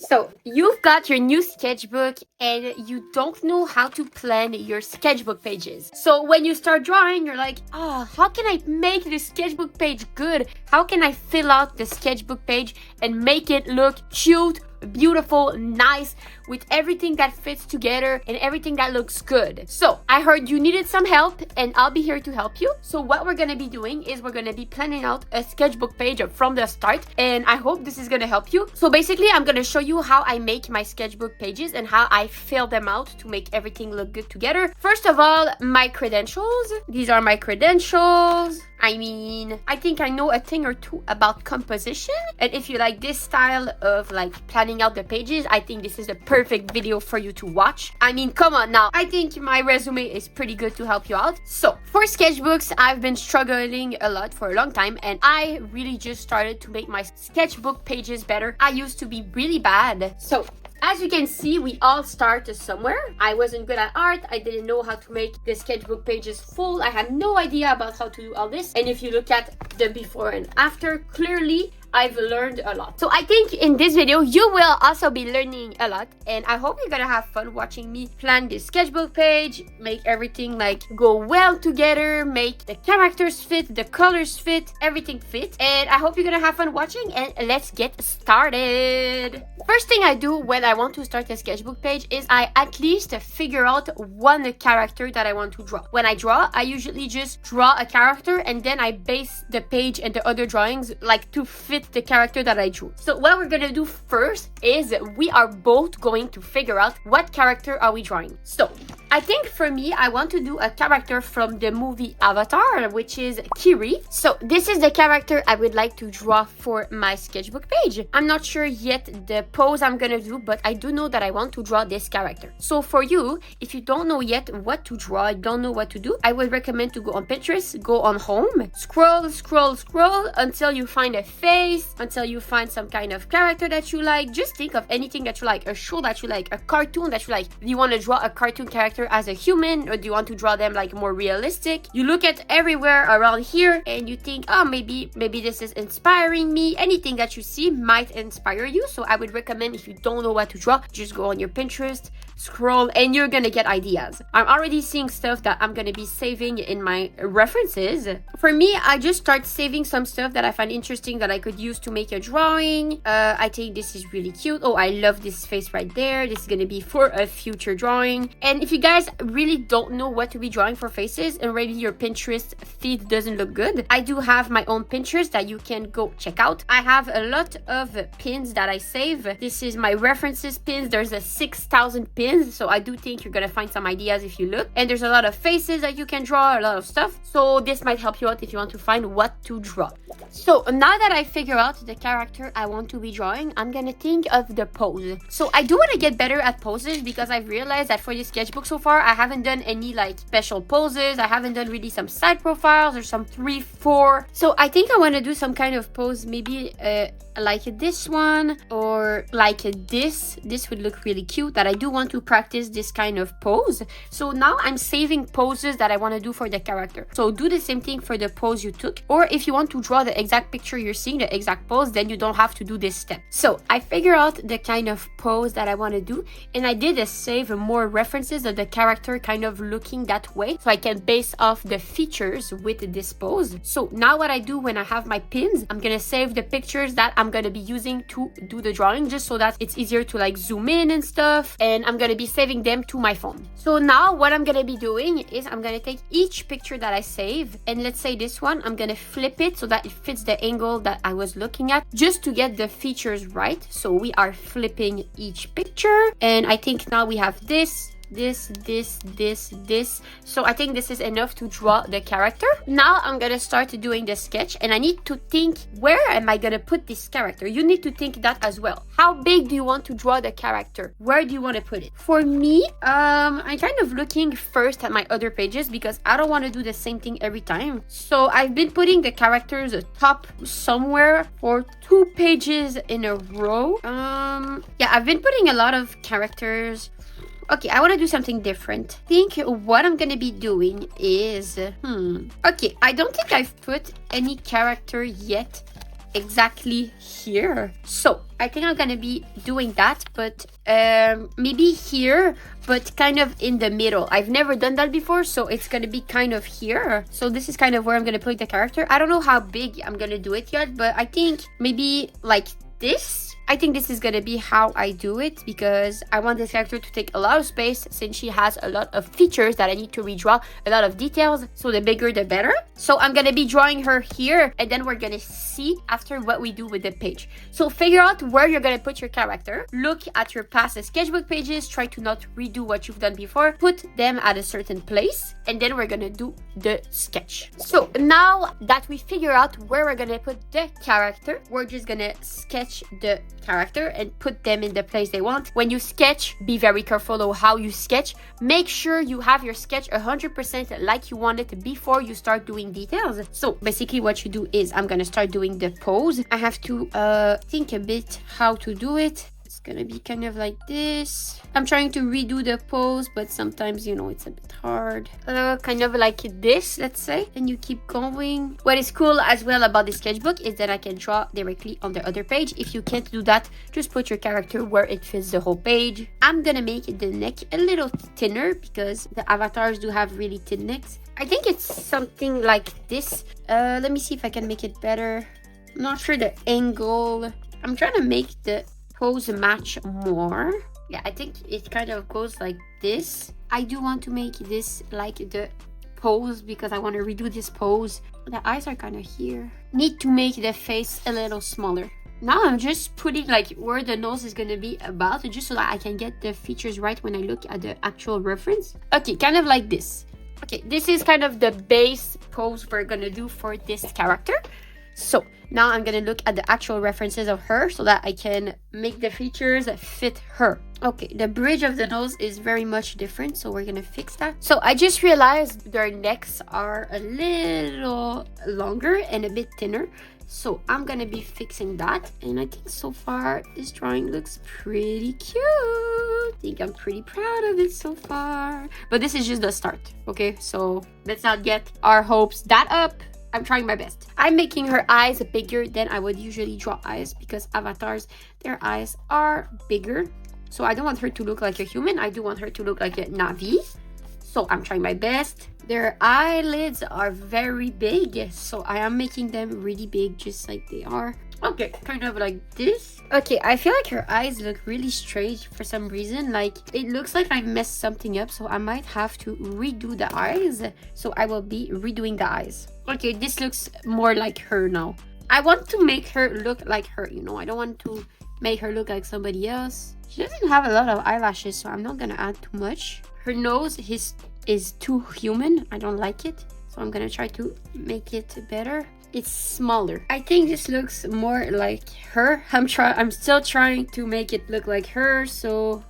So you've got your new sketchbook and you don't know how to plan your sketchbook pages. So when you start drawing, you're like, how can I make the sketchbook page good? How can I fill out the sketchbook page and make it look cute, beautiful, nice, with everything that fits together and everything that looks good? So I heard you needed some help and I'll be here to help you. So what we're gonna be doing is we're gonna be planning out a sketchbook page from the start, and I hope this is gonna help you. So basically I'm gonna show you how I make my sketchbook pages and how I fill them out to make everything look good together. First of all, my credentials. These are my credentials. I mean, I think I know a thing or two about composition, and if you like this style of like planning out the pages, I think this is a perfect video for you to watch. I mean, come on now. I think my resume is pretty good to help you out. So for sketchbooks, I've been struggling a lot for a long time, and I really just started to make my sketchbook pages better. I used to be really bad. So as you can see, we all start somewhere. I wasn't good at art. I didn't know how to make the sketchbook pages full. I had no idea about how to do all this. And if you look at the before and after, clearly I've learned a lot. So I think in this video, you will also be learning a lot, and I hope you're gonna have fun watching me plan this sketchbook page, make everything like go well together, make the characters fit, the colors fit, everything fit. And I hope you're gonna have fun watching, and let's get started. First thing I do when I want to start a sketchbook page is I at least figure out one character that I want to draw. When I draw, I usually just draw a character and then I base the page and the other drawings like to fit the character that I drew. So what we're gonna do first is we are both going to figure out what character are we drawing. So I think for me, I want to do a character from the movie Avatar, which is Kiri. So this is the character I would like to draw for my sketchbook page. I'm not sure yet the pose I'm gonna do, but I do know that I want to draw this character. So for you, if you don't know yet what to draw, don't know what to do, I would recommend to go on Pinterest, go on home, scroll until you find a face, until you find some kind of character that you like. Just think of anything that you like, a show that you like, a cartoon that you like. Do you want to draw a cartoon character as a human, or do you want to draw them like more realistic? You look at everywhere around here and you think, oh, maybe this is inspiring me. Anything that you see might inspire you. So I would recommend, if you don't know what to draw, just go on your Pinterest, scroll, and you're gonna get ideas. I'm already seeing stuff that I'm gonna be saving in my references. For me, I just start saving some stuff that I find interesting that I could use to make a drawing. I think this is really cute. Oh, I love this face right there. This is gonna be for a future drawing. And if you guys really don't know what to be drawing for faces, and maybe your Pinterest feed doesn't look good, I do have my own Pinterest that you can go check out. I have a lot of pins that I save. This is my references pins. There's a 6,000 pins, so I do think you're gonna find some ideas if you look. And there's a lot of faces that you can draw, a lot of stuff. So this might help you out if you want to find what to draw. So now that I figure out the character I want to be drawing, I'm gonna think of the pose. So I do want to get better at poses, because I've realized that for this sketchbook so far, I haven't done any like special poses. I haven't done really some side profiles or some 3-4. So I think I want to do some kind of pose, maybe like this one, or like this. This would look really cute. That I do want to practice this kind of pose. So now I'm saving poses that I want to do for the character. So do the same thing for the pose you took, or if you want to draw the exact picture you're seeing, the exact pose, then you don't have to do this step. So I figure out the kind of pose that I want to do, and I did save more references of the character kind of looking that way, so I can base off the features with this pose. So now what I do when I have my pins, I'm gonna save the pictures that I'm gonna be using to do the drawing, just so that it's easier to like zoom in and stuff, and I'm gonna be saving them to my phone. So now what I'm gonna be doing is I'm gonna take each picture that I save, and let's say this one, I'm gonna flip it so that it fits the angle that I was looking at, just to get the features right. So we are flipping each picture, and I think now we have this. So I think this is enough to draw the character. Now I'm gonna start doing the sketch, and I need to think, where am I gonna put this character? You need to think that as well. How big do you want to draw the character? Where do you want to put it? For me, I'm kind of looking first at my other pages, because I don't want to do the same thing every time. So I've been putting the characters top somewhere for 2 pages in a row. Yeah, I've been putting a lot of characters. Okay, I want to do something different. I think what I'm gonna be doing is... Okay, I don't think I've put any character yet exactly here. So I think I'm gonna be doing that, but maybe here, but kind of in the middle. I've never done that before, so it's gonna be kind of here. So this is kind of where I'm gonna put the character. I don't know how big I'm gonna do it yet, but I think maybe like this. I think this is gonna be how I do it, because I want this character to take a lot of space since she has a lot of features that I need to redraw, a lot of details, so the bigger the better. So I'm gonna be drawing her here, and then we're gonna see after what we do with the page. So figure out where you're gonna put your character, look at your past sketchbook pages, try to not redo what you've done before, put them at a certain place, and then we're gonna do the sketch. So now that we figure out where we're gonna put the character, we're just gonna sketch the character and put them in the place they want. When you sketch, be very careful of how you sketch. Make sure you have your sketch 100% like you want it before you start doing details. So basically what you do is I'm gonna start doing the pose. I have to think a bit how to do it. It's gonna be kind of like this. I'm trying to redo the pose, but sometimes, you know, it's a bit hard. Kind of like this, let's say. And you keep going. What is cool as well about the sketchbook is that I can draw directly on the other page. If you can't do that, just put your character where it fits the whole page. I'm gonna make the neck a little thinner because the avatars do have really thin necks. I think it's something like this. Let me see if I can make it better. I'm not sure the angle. I'm trying to make the pose match more. Yeah, I think it kind of goes like this. I do want to make this like the pose because I want to redo this pose. The eyes are kind of here. Need to make the face a little smaller. Now I'm just putting like where the nose is going to be about, just so that I can get the features right when I look at the actual reference. Okay, kind of like this. Okay, this is kind of the base pose we're going to do for this character. So now I'm gonna look at the actual references of her so that I can make the features that fit her. Okay, the bridge of the nose is very much different, so we're gonna fix that. So I just realized their necks are a little longer and a bit thinner, so I'm gonna be fixing that. And I think so far this drawing looks pretty cute. I think I'm pretty proud of it so far, but this is just the start. Okay, so let's not get our hopes that up. I'm trying my best. I'm making her eyes bigger than I would usually draw eyes, because avatars, their eyes are bigger. So I don't want her to look like a human. I do want her to look like a Navi. So I'm trying my best. Their eyelids are very big, so I am making them really big, just like they are. Okay, kind of like this. Okay, I feel like her eyes look really strange for some reason. Like, it looks like I messed something up, so I might have to redo the eyes. So I will be redoing the eyes. Okay, this looks more like her now. I want to make her look like her, you know. I don't want to make her look like somebody else. She doesn't have a lot of eyelashes, so I'm not gonna add too much. Her nose is too human. I don't like it, so I'm gonna try to make it better. It's smaller. I think this looks more like her. I'm still trying to make it look like her, so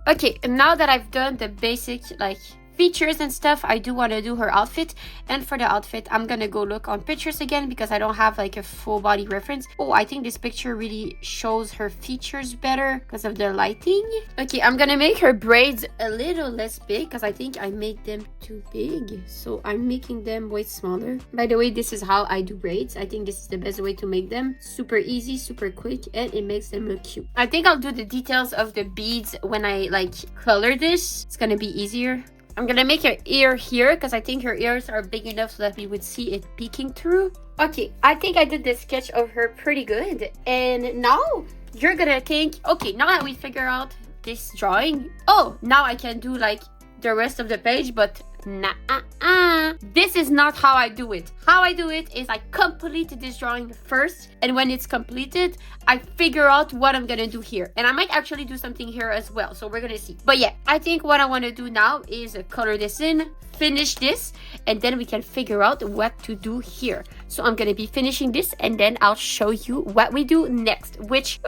okay, and now that I've done the basic like features and stuff, I do want to do her outfit. And for the outfit, I'm gonna go look on pictures again because I don't have like a full body reference. Oh, I think this picture really shows her features better because of the lighting. Okay, I'm gonna make her braids a little less big because I think I made them too big, so I'm making them way smaller. By the way, this is how I do braids. I think this is the best way to make them. Super easy, super quick, and it makes them look cute. I think I'll do the details of the beads when I like color this. It's gonna be easier. I'm gonna make her ear here because I think her ears are big enough so that we would see it peeking through. Okay, I think I did this sketch of her pretty good. And now you're gonna think, okay, now that we figure out this drawing, oh, now I can do like the rest of the page, but nah, this is not how I do it. How I do it is I complete this drawing first, and when it's completed, I figure out what I'm gonna do here. And I might actually do something here as well, so we're gonna see. But yeah, I think what I want to do now is color this in, finish this, and then we can figure out what to do here. So I'm gonna be finishing this and then I'll show you what we do next, which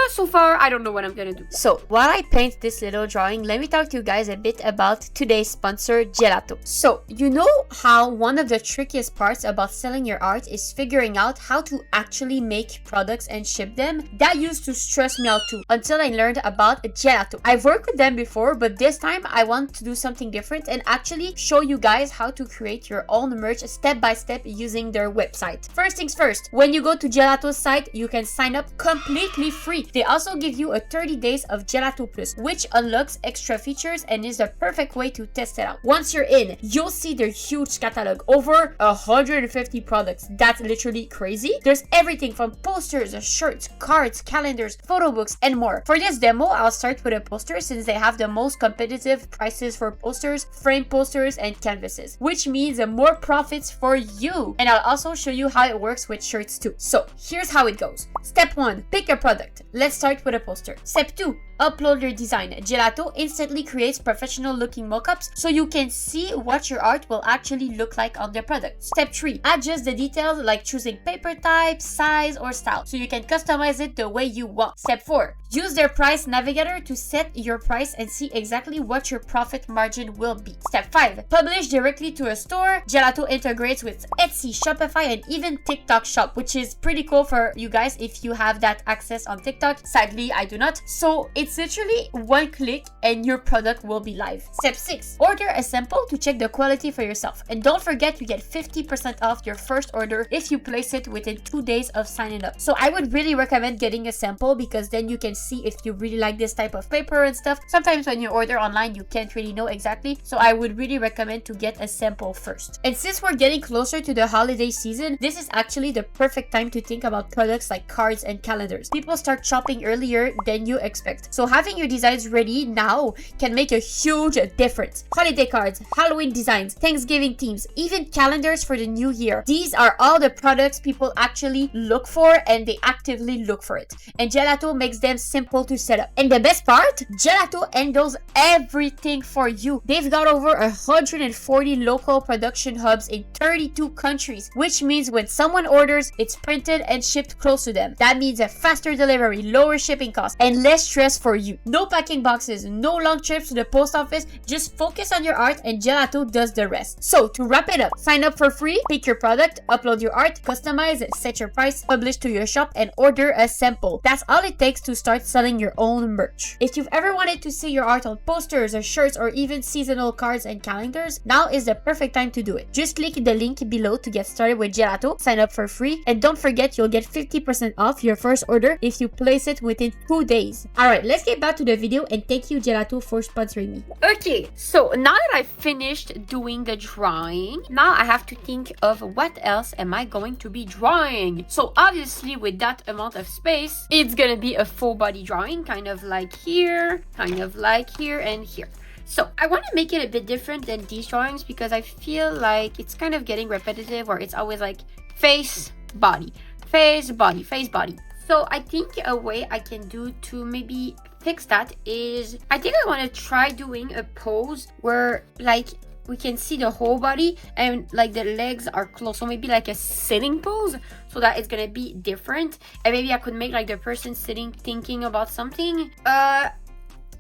so far I don't know what I'm gonna do. So while I paint this little drawing, let me talk to you guys a bit about today's sponsor, Gelato. So you know how one of the trickiest parts about selling your art is figuring out how to actually make products and ship them? That used to stress me out too, until I learned about Gelato. I've worked with them before, but this time I want to do something different and actually show you guys how to create your own merch step by step using their website. First things first, when you go to Gelato's site, you can sign up completely free. They also give you a 30 days of Gelato Plus, which unlocks extra features and is the perfect way to test it out. Once you're in, you'll see their huge catalog, over 150 products. That's literally crazy. There's everything from posters, shirts, cards, calendars, photo books, and more. For this demo, I'll start with a poster since they have the most competitive prices for posters, frame posters, and canvases, which means more profits for you. And I'll also show you how it works with shirts too. So here's how it goes. Step 1, pick a product. Let's start with a poster. Step 2, upload your design. Gelato instantly creates professional looking mockups so you can see what your art will actually look like on the product. Step 3, adjust the details like choosing paper type, size, or style so you can customize it the way you want. Step 4, use their price navigator to set your price and see exactly what your profit margin will be. Step 5, publish directly to a store. Gelato integrates with Etsy, Shopify, and even TikTok Shop, which is pretty cool for you guys if you have that access on TikTok. Sadly, I do not. So it's literally one click and your product will be live. Step 6, order a sample to check the quality for yourself. And don't forget, you get 50% off your first order if you place it within 2 days of signing up. So I would really recommend getting a sample because then you can see if you really like this type of paper and stuff. Sometimes when you order online, you can't really know exactly. So I would really recommend to get a sample first. And since we're getting closer to the holiday season, this is actually the perfect time to think about products like cards and calendars. People start shopping earlier than you expect. So having your designs ready now can make a huge difference. Holiday cards, Halloween designs, Thanksgiving themes, even calendars for the new year. These are all the products people actually look for and they actively look for it. And Gelato makes them simple to set up. And the best part, Gelato handles everything for you. They've got over 140 local production hubs in 32 countries, which means when someone orders, it's printed and shipped close to them. That means a faster delivery, lower shipping costs, and less stress for you. No packing boxes, no long trips to the post office, just focus on your art and Gelato does the rest. So to wrap it up, sign up for free, pick your product, upload your art, customize, set your price, publish to your shop, and order a sample. That's all it takes to start selling your own merch. If you've ever wanted to see your art on posters or shirts or even seasonal cards and calendars, now is the perfect time to do it. Just click the link below to get started with Gelato, sign up for free, and don't forget you'll get 50% off your first order if you place it within 2 days. Alright, let's get back to the video and thank you Gelato for sponsoring me. Okay, so now that I've finished doing the drawing, now I have to think of what else am I going to be drawing. So obviously with that amount of space, it's gonna be a full body drawing, kind of like here, kind of like here, and here. So I want to make it a bit different than these drawings because I feel like it's kind of getting repetitive or it's always like face, body, face, body, face, body. So I think a way I can do to maybe fix that is, I think I want to try doing a pose where like we can see the whole body and like the legs are close. So maybe like a sitting pose so that it's gonna be different. And maybe I could make like the person sitting thinking about something.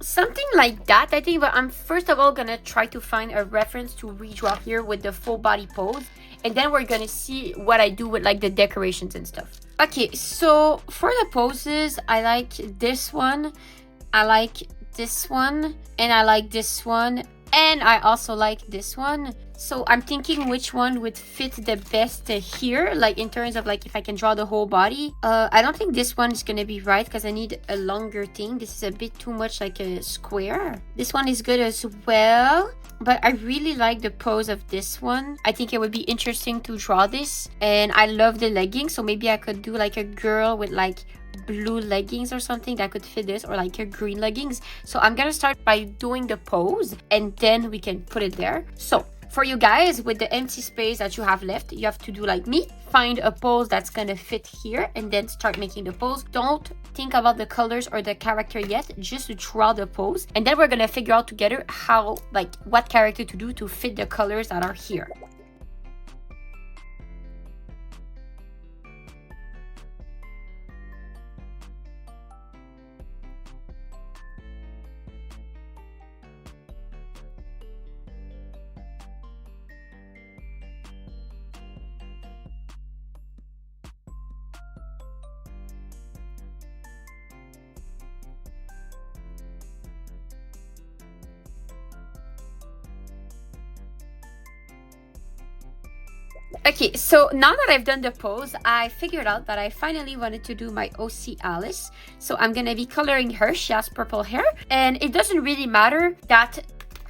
Something like that, I think. But I'm first of all gonna try to find a reference to redraw here with the full body pose. And then we're gonna see what I do with like the decorations and stuff. Okay, so for the poses, I like this one, I like this one, and I like this one, and I also like this one. So I'm thinking which one would fit the best here, like in terms of like if I can draw the whole body. I don't think this one is gonna be right because I need a longer thing. This is a bit too much like a square. This one is good as well, but I really like the pose of this one. I think it would be interesting to draw this, and I love the leggings, so maybe I could do like a girl with like blue leggings or something that could fit this, or like a green leggings. So I'm gonna start by doing the pose and then we can put it there. So for you guys, with the empty space that you have left, you have to do like me, find a pose that's gonna fit here and then start making the pose. Don't think about the colors or the character yet, just draw the pose, and then we're gonna figure out together how, like what character to do to fit the colors that are here. Okay, so now that I've done the pose, I figured out that I finally wanted to do my OC Alice. So I'm gonna be coloring her. She has purple hair, and it doesn't really matter that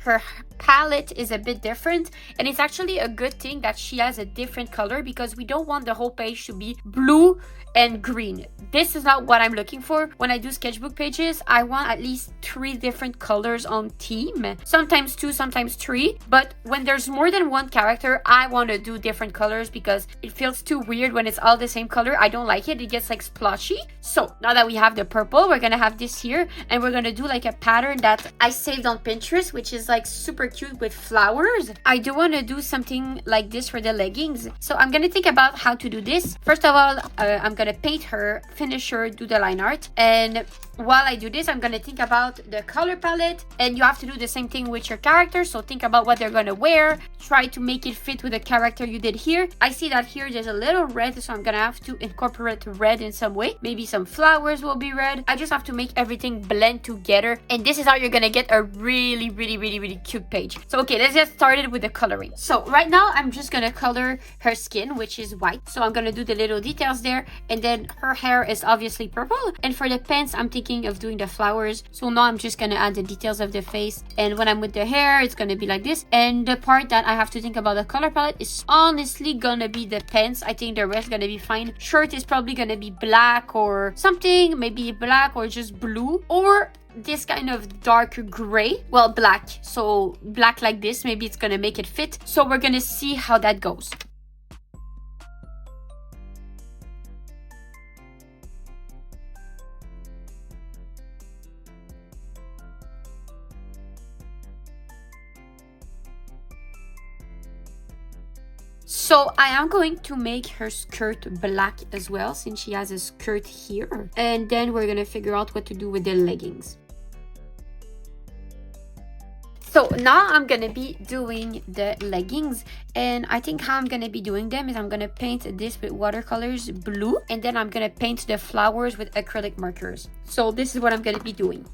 her palette is a bit different, and it's actually a good thing that she has a different color because we don't want the whole page to be blue and green. This is not what I'm looking for. When I do sketchbook pages, I want at least 3 different colors on theme, sometimes 2, sometimes 3, but when there's more than one character, I want to do different colors because it feels too weird when it's all the same color. I don't like it. It gets like splotchy. So now that we have the purple, we're gonna have this here, and we're gonna do like a pattern that I saved on Pinterest, which is like super cute with flowers. I do want to do something like this for the leggings, so I'm gonna think about how to do this. First of all, I'm gonna paint her, finish her, do the line art, and while I do this, I'm gonna think about the color palette, and you have to do the same thing with your character. So think about what they're gonna wear, try to make it fit with the character you did here. I see that here there's a little red, so I'm gonna have to incorporate red in some way. Maybe some flowers will be red. I just have to make everything blend together, and this is how you're gonna get a really cute page. So okay, let's get started with the coloring. So right now I'm just gonna color her skin, which is white, so I'm gonna do the little details there, and then her hair is obviously purple, and for the pants I'm thinking of doing the flowers. So now I'm just gonna add the details of the face, and when I'm with the hair, it's gonna be like this. And the part that I have to think about the color palette is honestly gonna be the pants. I think the rest gonna be fine. Shirt is probably gonna be black or something, maybe black or just blue, or this kind of dark gray, well, black. So black like this, maybe it's gonna make it fit. So we're gonna see how that goes. So I am going to make her skirt black as well, since she has a skirt here. And then we're gonna figure out what to do with the leggings. So now I'm gonna be doing the leggings, and I think how I'm gonna be doing them is I'm gonna paint this with watercolors blue, and then I'm gonna paint the flowers with acrylic markers. So this is what I'm gonna be doing.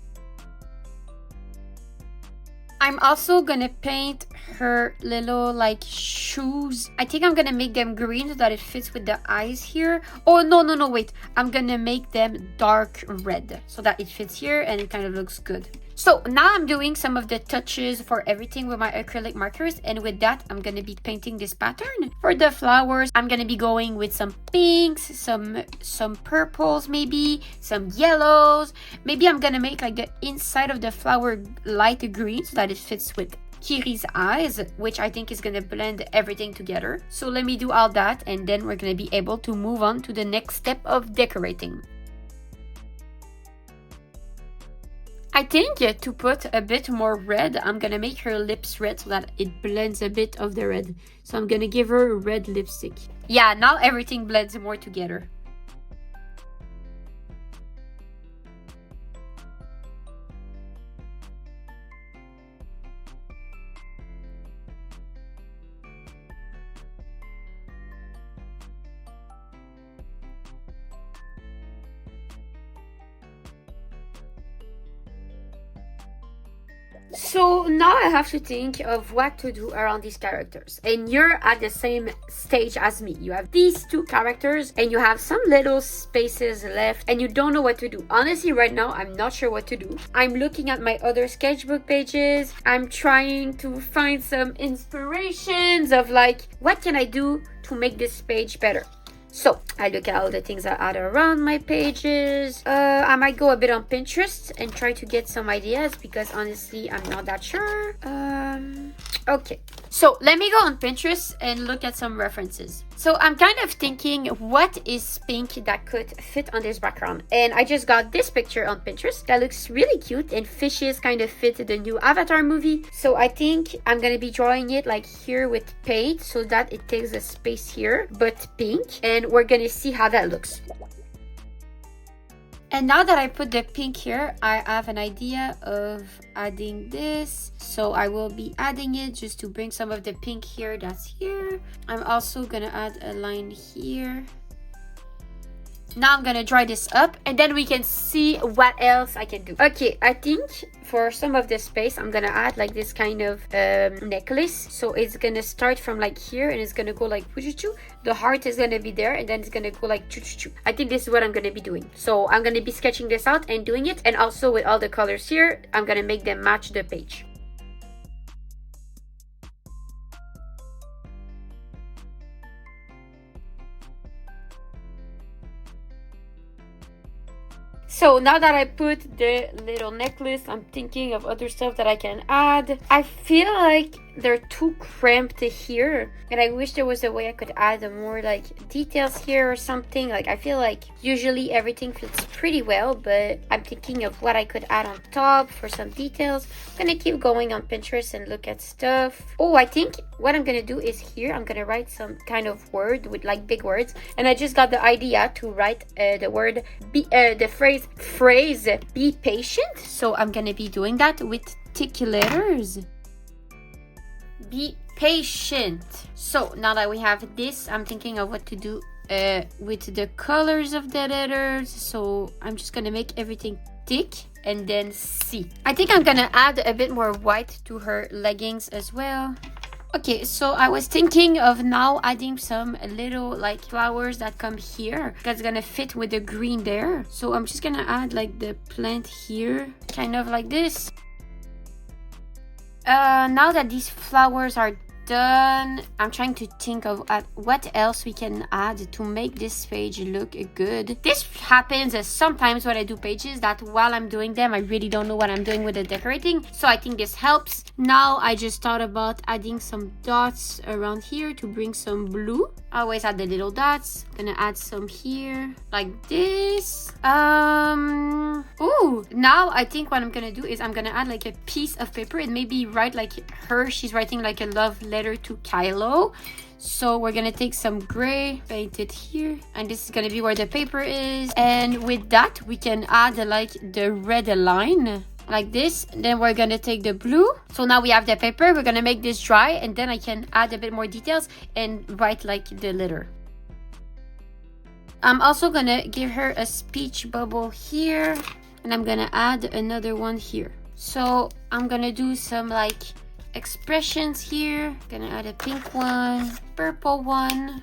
I'm also gonna paint her little like shoes. I think I'm gonna make them green so that it fits with the eyes here. Oh no, wait, I'm gonna make them dark red so that it fits here and it kind of looks good. So now I'm doing some of the touches for everything with my acrylic markers, and with that I'm gonna be painting this pattern. For the flowers, I'm gonna be going with some pinks, some purples, maybe some yellows. Maybe I'm gonna make like the inside of the flower light green so that it fits with Kiri's eyes, which I think is gonna blend everything together. So let me do all that, and then we're gonna be able to move on to the next step of decorating. I think to put a bit more red, I'm gonna make her lips red so that it blends a bit of the red. So I'm gonna give her red lipstick. Yeah, now everything blends more together. So now I have to think of what to do around these characters, and you're at the same stage as me. You have these 2 characters and you have some little spaces left and you don't know what to do. Honestly, right now I'm not sure what to do. I'm looking at my other sketchbook pages. I'm trying to find some inspirations of like, what can I do to make this page better? So I look at all the things I add around my pages. I might go a bit on Pinterest and try to get some ideas because honestly, I'm not that sure. Okay, so let me go on Pinterest and look at some references. So I'm kind of thinking, what is pink that could fit on this background? And I just got this picture on Pinterest that looks really cute, and fishes kind of fit the new Avatar movie. So I think I'm gonna be drawing it like here with paint so that it takes a space here, but pink. And we're gonna see how that looks. And now that I put the pink here, I have an idea of adding this. So I will be adding it just to bring some of the pink here that's here. I'm also gonna add a line here. Now I'm gonna dry this up and then we can see what else I can do. Okay, I think for some of the space I'm gonna add like this kind of necklace. So it's gonna start from like here and it's gonna go like choo-choo-choo. The heart is gonna be there and then it's gonna go like choo-choo-choo. I think this is what I'm gonna be doing. So I'm gonna be sketching this out and doing it, and also with all the colors here I'm gonna make them match the page. So now that I put the little necklace, I'm thinking of other stuff that I can add. I feel like they're too cramped here, and I wish there was a way I could add more like details here or something. Like I feel like usually everything fits pretty well, but I'm thinking of what I could add on top for some details. I'm gonna keep going on Pinterest and look at stuff. Oh, I think what I'm gonna do is here I'm gonna write some kind of word with like big words, and I just got the idea to write the word the phrase be patient. So I'm gonna be doing that with thick letters. Be patient. So now that we have this, I'm thinking of what to do with the colors of the letters. So I'm just gonna make everything thick and then see. I think I'm gonna add a bit more white to her leggings as well. Okay, so I was thinking of now adding some little like flowers that come here. That's gonna fit with the green there. So I'm just gonna add like the plant here, kind of like this. Now that these flowers are done, I'm trying to think of what else we can add to make this page look good. This happens sometimes when I do pages, that while I'm doing them I really don't know what I'm doing with the decorating, so I think this helps. Now I just thought about adding some dots around here to bring some blue. I always add the little dots. Gonna add some here like this. Oh, now I think what I'm gonna do is I'm gonna add like a piece of paper and maybe write like she's writing like a love letter to Kylo. So we're gonna take some gray, paint it here, and this is gonna be where the paper is. And with that we can add like the red line like this. And then we're gonna take the blue. So now we have the paper. We're gonna make this dry and then I can add a bit more details and write like the letter. I'm also gonna give her a speech bubble here, and I'm gonna add another one here. So I'm gonna do some like expressions here. Gonna add a pink one, purple one,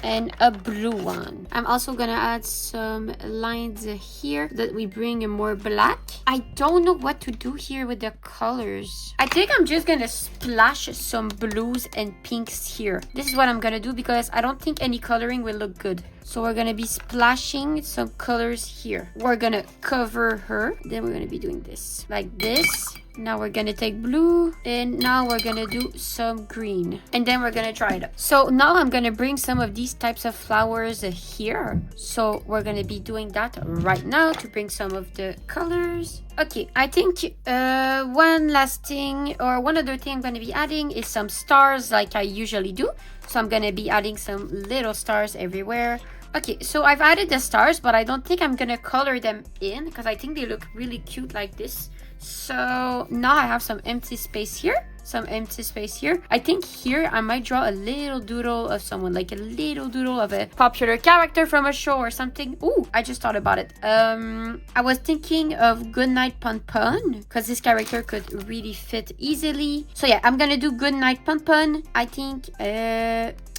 and a blue one. I'm also gonna add some lines here that we bring in more black. I don't know what to do here with the colors. I think I'm just gonna splash some blues and pinks here. This is what I'm gonna do because I don't think any coloring will look good. So we're gonna be splashing some colors here. We're gonna cover her. Then we're gonna be doing this like this. Now we're gonna take blue, and now we're gonna do some green, and then we're gonna dry it up. So now I'm gonna bring some of these types of flowers here. So we're gonna be doing that right now to bring some of the colors. Okay, I think one last thing, or one other thing I'm gonna be adding is some stars like I usually do. So I'm gonna be adding some little stars everywhere. Okay, so I've added the stars, but I don't think I'm gonna color them in because I think they look really cute like this. So now I have some empty space here, some empty space here. I think here I might draw a little doodle of someone, like a little doodle of a popular character from a show or something. Ooh, I just thought about it. I was thinking of Goodnight Pun Pun because this character could really fit easily. So yeah, I'm gonna do Goodnight Pun Pun. I think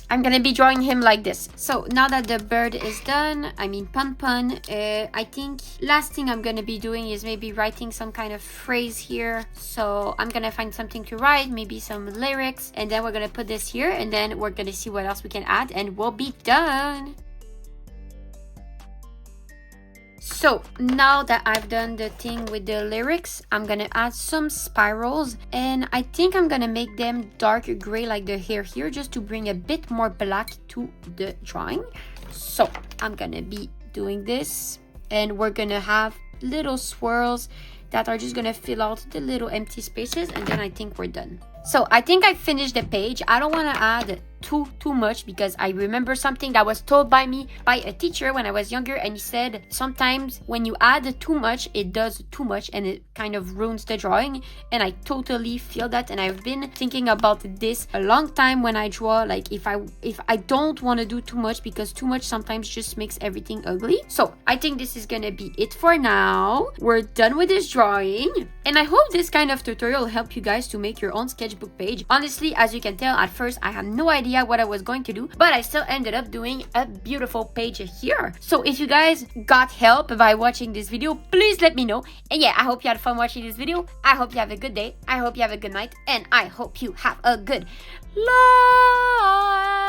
I'm gonna be drawing him like this. So now that the bird is done, I mean Pun Pun, I think last thing I'm gonna be doing is maybe writing some kind of phrase here. So I'm gonna find something to write, maybe some lyrics, and then we're gonna put this here, and then we're gonna see what else we can add, and we'll be done. So now that I've done the thing with the lyrics, I'm gonna add some spirals, and I think I'm gonna make them dark gray like the hair here, just to bring a bit more black to the drawing. So I'm gonna be doing this, and we're gonna have little swirls that are just gonna fill out the little empty spaces, and then I think we're done. So I think I finished the page. I don't want to add too much, because I remember something that was told by me by a teacher when I was younger, and he said sometimes when you add too much, it does too much and it kind of ruins the drawing. And I totally feel that, and I've been thinking about this a long time when I draw, like if I don't want to do too much, because too much sometimes just makes everything ugly. So I think this is gonna be it for now. We're done with this drawing, and I hope this kind of tutorial helped you guys to make your own sketchbook page. Honestly, as you can tell, at first I had no idea what I was going to do, but I still ended up doing a beautiful page here. So if you guys got help by watching this video, please let me know. And yeah, I hope you had fun watching this video. I hope you have a good day, I hope you have a good night, and I hope you have a good life.